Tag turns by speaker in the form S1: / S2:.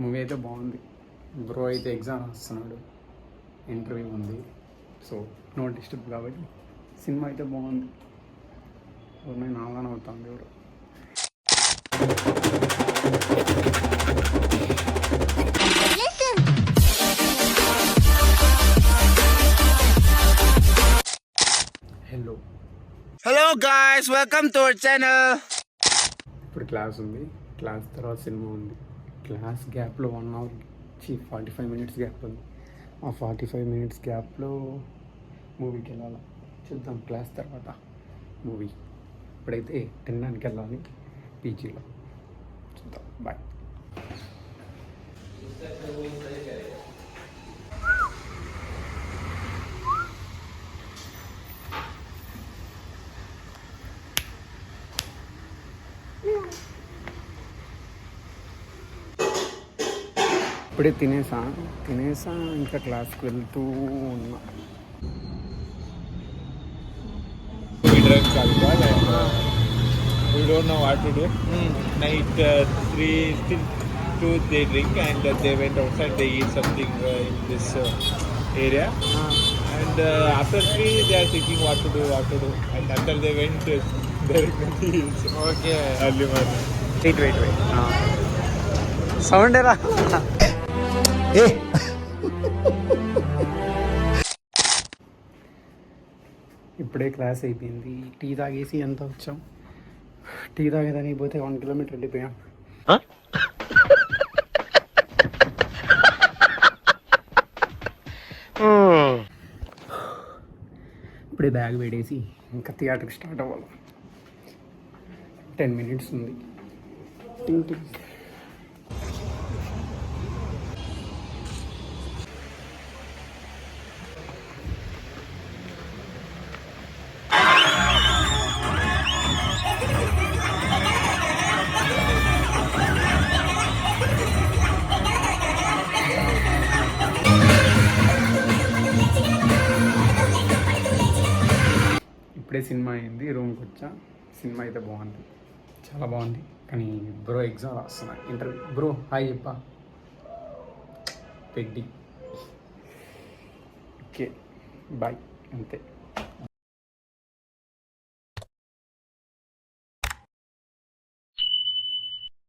S1: Movie అయితే బాగుంది. Bro అయితే ఎగ్జామ్ రాస్తున్నాడు, ఇంటర్వ్యూ ఉంది, సో నో డిస్టర్బ్ కాబట్టి సినిమా అయితే బాగుంది. నేను ఆదానం అవుతాను ఎవరు.
S2: Hello guys, welcome to our channel.
S1: ఇప్పుడు క్లాస్ ఉంది, క్లాస్ తర్వాత సినిమా ఉంది. క్లాస్ గ్యాప్లో 1 అవర్ 45 మినిట్స్ గ్యాప్ ఉంది. ఆ 45 మినిట్స్ గ్యాప్లో మూవీకి వెళ్ళాలి. చూద్దాం క్లాస్ తర్వాత మూవీ. ఇప్పుడైతే తినడానికి వెళ్ళాలి పీజీలో. చూద్దాం, బాయ్. ఇప్పుడే తినేసా ఇంకా క్లాస్కి వెళ్తూ ఉన్నా.
S2: We drank alcohol and we don't know what to do. Night 3 till 2 they drink and they went outside, they eat something in this area. And after 3 they are thinking what to do. And after they went directly hills. Okay. Early morning.
S1: Wait sound రా. ఇప్పుడే class అయిపోయింది. Tea తాగేసి ఎంత వచ్చాం. Tea తాగేదానికి పోతే 1 kilometre వెళ్ళిపోయాం. ఇప్పుడే బ్యాగ్ వేడేసి ఇంకా థియేటర్కి స్టార్ట్ అవ్వాలి. 10 మినిట్స్ ఉంది. ఇప్పుడే సినిమా అయింది, రూమ్కి వచ్చా. సినిమా అయితే బాగుంది, చాలా బాగుంది. కానీ బ్రో ఎగ్జామ్ రాస్తున్నా, ఇంటర్వ్యూ. బ్రో హాయ్ చెప్పా. పెడ్డి. ఓకే బాయ్, అంతే.